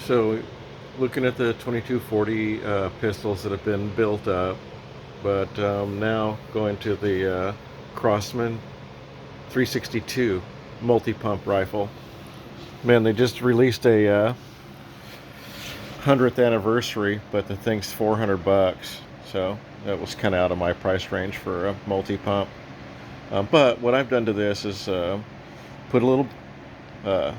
So, looking at the 2240 pistols that have been built up, but now going to the Crossman 362 multi-pump rifle. Man, they just released a 100th anniversary, but the thing's $400, so that was kind of out of my price range for a multi-pump. But what I've done to this is put a little uh,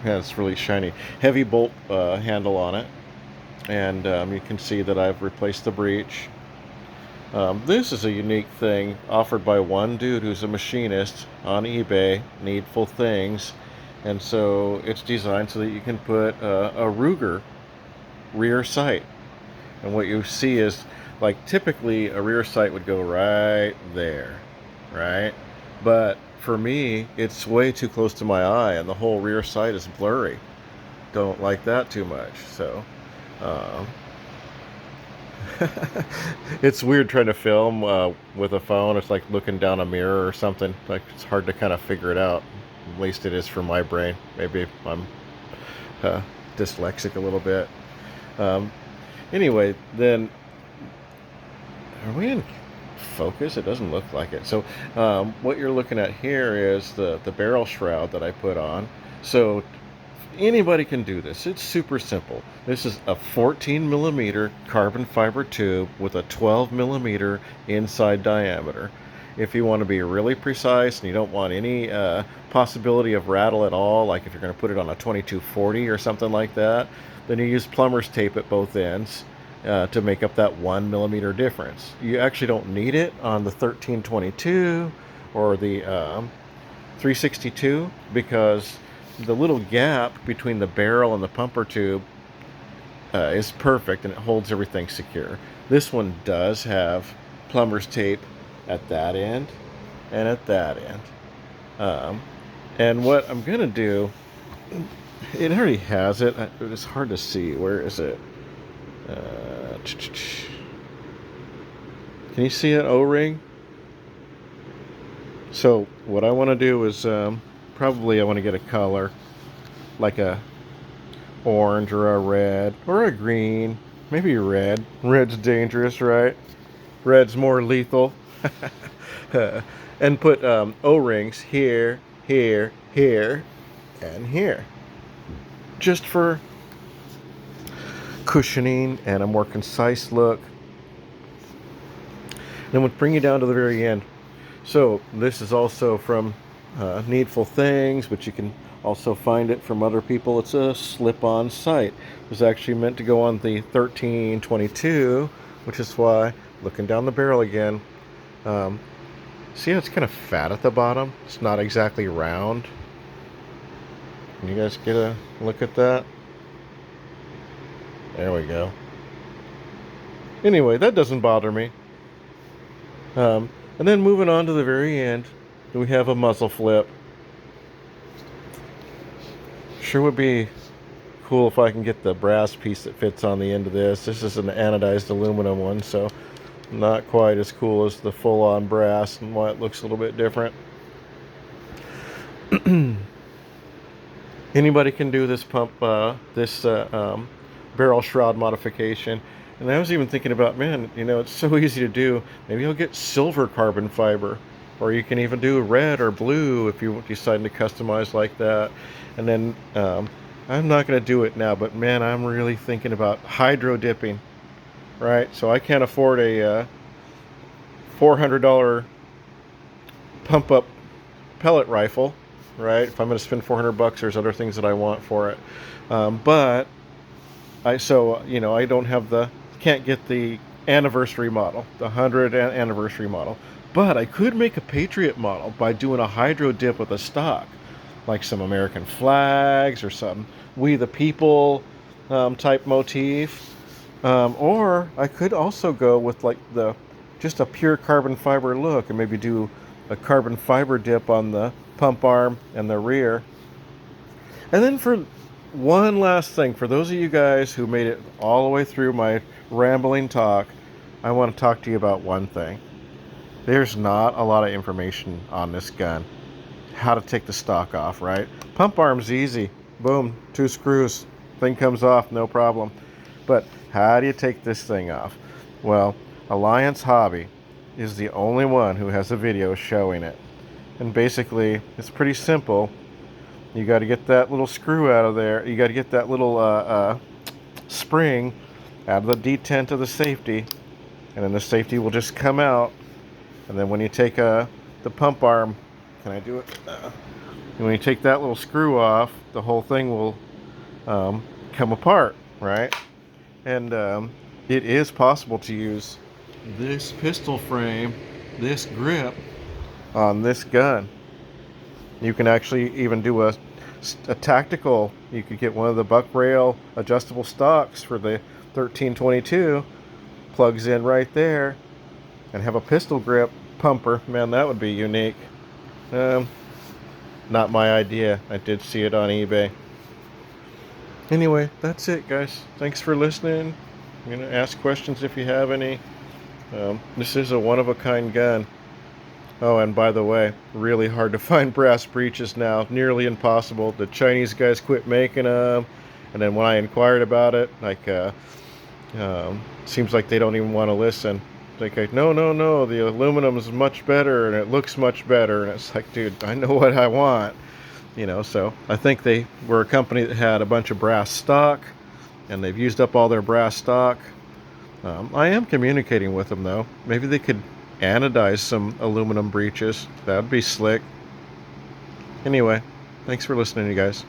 yeah, it's really shiny. Heavy bolt handle on it. And you can see that I've replaced the breech. This is a unique thing offered by one dude who's a machinist on eBay, Needful Things. And so it's designed so that you can put a Ruger rear sight. And what you see is, like, typically a rear sight would go right there, right? But for me, it's way too close to my eye, and the whole rear sight is blurry. Don't like that too much. So um, it's weird trying to film with a phone. It's like looking down a mirror or something. Like, it's hard to kind of figure it out. At least it is for my brain. Maybe I'm uh, dyslexic a little bit. Um, anyway, then are we in focus? It doesn't look like it. So what you're looking at here is the barrel shroud that I put on. So anybody can do this. It's super simple. This is a 14 millimeter carbon fiber tube with a 12 millimeter inside diameter. If you want to be really precise and you don't want any possibility of rattle at all, like if you're going to put it on a 2240 or something like that, then you use plumber's tape at both ends to make up that 1 millimeter difference. You actually don't need it on the 1322 or the 362 because the little gap between the barrel and the pumper tube is perfect and it holds everything secure. This one does have plumber's tape at that end and at that end. And what I'm gonna do, it already has it. It's hard to see. Where is it? Can you see an O-ring? So what I want to do is probably I want to get a color like a orange or a red or a green, maybe red. Red's dangerous, right? Red's more lethal. And put O-rings here, here, here, and here, just for cushioning and a more concise look. Then we'll bring you down to the very end. So this is also from Needful Things, but you can also find it from other people. It's a slip-on sight. It was actually meant to go on the 1322, which is why, looking down the barrel again, see how it's kind of fat at the bottom? It's not exactly round. Can you guys get a look at that? There we go. Anyway, that doesn't bother me. And then moving on to the very end, we have a muzzle flip. Sure would be cool if I can get the brass piece that fits on the end of this. This is an anodized aluminum one, so not quite as cool as the full-on brass and why it looks a little bit different. Anybody can do this pump, this barrel shroud modification. And I was even thinking about, man, you know, it's so easy to do. Maybe I'll get silver carbon fiber, or you can even do red or blue if you decide to customize like that. And then I'm not going to do it now, but man, I'm really thinking about hydro dipping, right? So I can't afford a $400 pump up pellet rifle, right? If I'm going to spend $400, there's other things that I want for it. But I don't have can't get the anniversary model, the 100th anniversary model. But I could make a Patriot model by doing a hydro dip with a stock, like some American flags or some We the People type motif. Or I could also go with like just a pure carbon fiber look and maybe do a carbon fiber dip on the pump arm and the rear. And then for one last thing, for those of you guys who made it all the way through my rambling talk, I want to talk to you about one thing. There's not a lot of information on this gun. How to take the stock off, right? Pump arm's easy. Boom, 2 screws. Thing comes off, no problem. But how do you take this thing off? Well, Alliance Hobby is the only one who has a video showing it. And basically, it's pretty simple. You got to get that little screw out of there. You got to get that little spring out of the detent of the safety, and then the safety will just come out. And then when you take the pump arm, can I do it? When you take that little screw off, the whole thing will come apart, right? And it is possible to use this pistol frame, this grip, on this gun. You can actually even do a tactical. You could get one of the buck rail adjustable stocks for the 1322, plugs in right there, and have a pistol grip pumper. Man, that would be unique. Not my idea. I did see it on eBay. Anyway, that's it, guys. Thanks for listening. I'm going to ask questions if you have any. This is a one-of-a-kind gun. Oh, and by the way, really hard to find brass breeches now. Nearly impossible. The Chinese guys quit making them. And then when I inquired about it, seems like they don't even want to listen. Like, no, the aluminum is much better and it looks much better. And it's like, dude, I know what I want. So I think they were a company that had a bunch of brass stock, and they've used up all their brass stock. I am communicating with them, though. Maybe they could anodize some aluminum breeches. That would be slick. Anyway, thanks for listening, you guys.